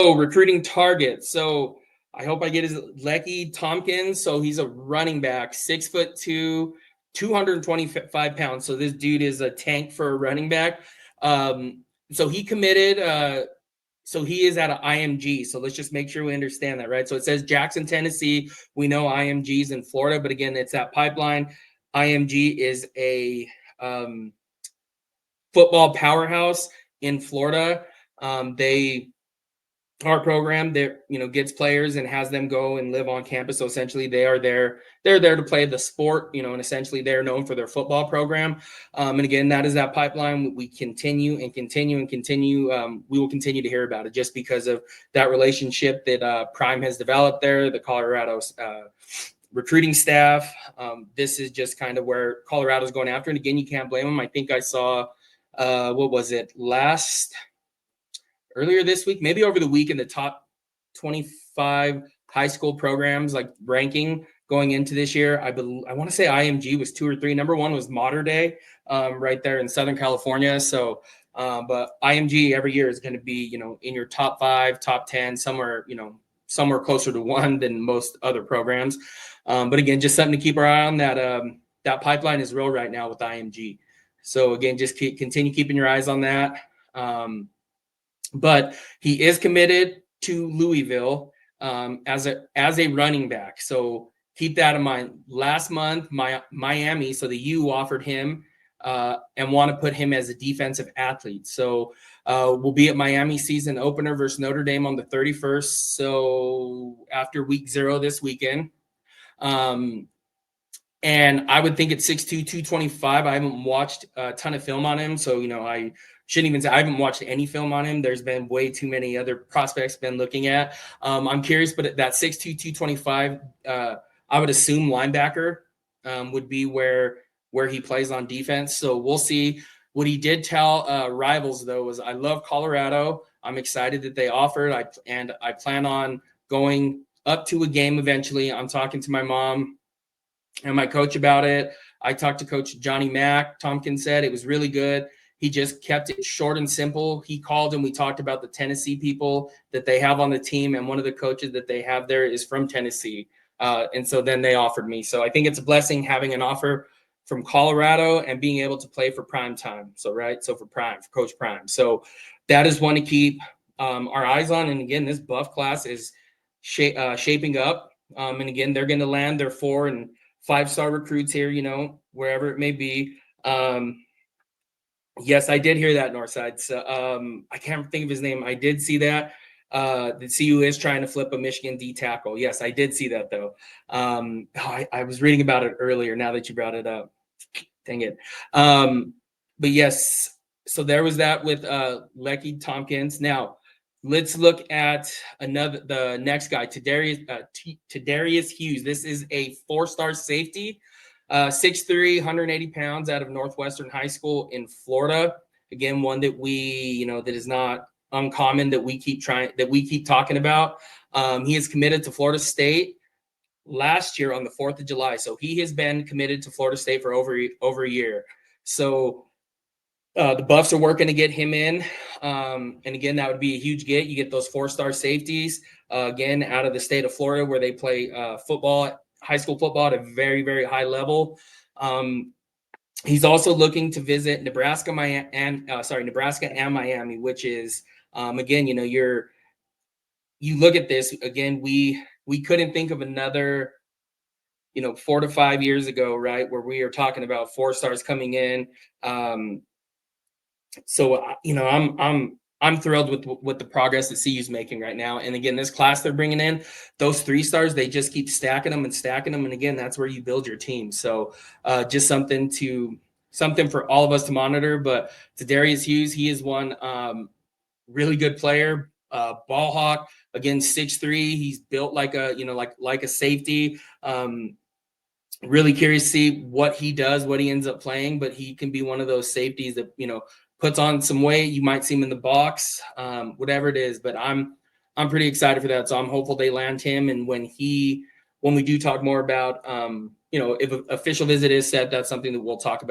Oh, recruiting targets. So I hope I get his Lecky Tompkins. So he's a running back, 6'2", 225 pounds. So this dude is a tank for a running back. So he committed. So he is at an IMG. So let's just make sure we understand that, right? So it says Jackson, Tennessee. We know IMG's in Florida, but again, it's that pipeline. IMG is a football powerhouse in Florida. They our program that gets players and has them go and live on campus. So essentially they're there to play the sport, and essentially they're known for their football program. And again, that is that pipeline. We continue and continue and continue. We will continue to hear about it just because of that relationship that Prime has developed there, the Colorado recruiting staff. This is just kind of where Colorado's going after. And again, you can't blame them. I think I saw, what was it, earlier this week, maybe over the week, in the top 25 high school programs, like ranking going into this year. I want to say IMG was 2 or 3. Number 1 was Mater Day, right there in Southern California. So, but IMG every year is going to be, in your top 5, top 10, somewhere closer to 1 than most other programs. But again, just something to keep our eye on. That pipeline is real right now with IMG. So again, just continue keeping your eyes on that. But he is committed to Louisville as a running back. So keep that in mind. Last month, Miami, so the U offered him and want to put him as a defensive athlete. So we'll be at Miami season opener versus Notre Dame on the 31st. So after week 0 this weekend. And I would think at 6'2", 225, I haven't watched a ton of film on him. So, I shouldn't even say I haven't watched any film on him. There's been way too many other prospects been looking at. I'm curious, but at that 6'2", 225, I would assume linebacker would be where he plays on defense. So we'll see. What he did tell Rivals, though, was I love Colorado. I'm excited that they offered. I plan on going up to a game eventually. I'm talking to my mom and my coach about it. I talked to Coach Johnny Mack. Tompkins said it was really good. He just kept it short and simple. He called and we talked about the Tennessee people that they have on the team. And one of the coaches that they have there is from Tennessee. And so then they offered me. So I think it's a blessing having an offer from Colorado and being able to play for Prime Time. So, right. So for Coach Prime. So that is one to keep our eyes on. And again, this buff class is shaping up. And again, they're going to land their 4 and 5-star recruits here, wherever it may be. Yes, I did hear that, Northside. So I can't think of his name. I did see that. The CU is trying to flip a Michigan D tackle. Yes, I did see that, though. I was reading about it earlier now that you brought it up. Dang it. But yes, so there was that with Lecky Tompkins. Now, let's look at the next guy, Tedarius Hughes. This is a 4-star safety, 6'3", 180 pounds, out of Northwestern High School in Florida. Again, one that that is not uncommon that we keep talking about. He is committed to Florida State last year on the 4th of July. So he has been committed to Florida State for over a year. So the Buffs are working to get him in. And again, that would be a huge get. You get those 4-star safeties, again, out of the state of Florida, where they play high school football at a very, very high level. He's also looking to visit Nebraska and Miami, which is, again, you look at this, again, we couldn't think of another 4 to 5 years ago, right, where we are talking about 4-stars coming in. So I'm thrilled with the progress that CU's making right now. And again, this class they're bringing in, those 3-stars, they just keep stacking them. And again, that's where you build your team. So just something for all of us to monitor. But Tedarius Hughes, he is one really good player, ball hawk. Again, 6'3". He's built like a safety. Really curious to see what he does, what he ends up playing. But he can be one of those safeties that puts on some weight. You might see him in the box, whatever it is. But I'm pretty excited for that. So I'm hopeful they land him. And when we do talk more about, if an official visit is set, that's something that we'll talk about.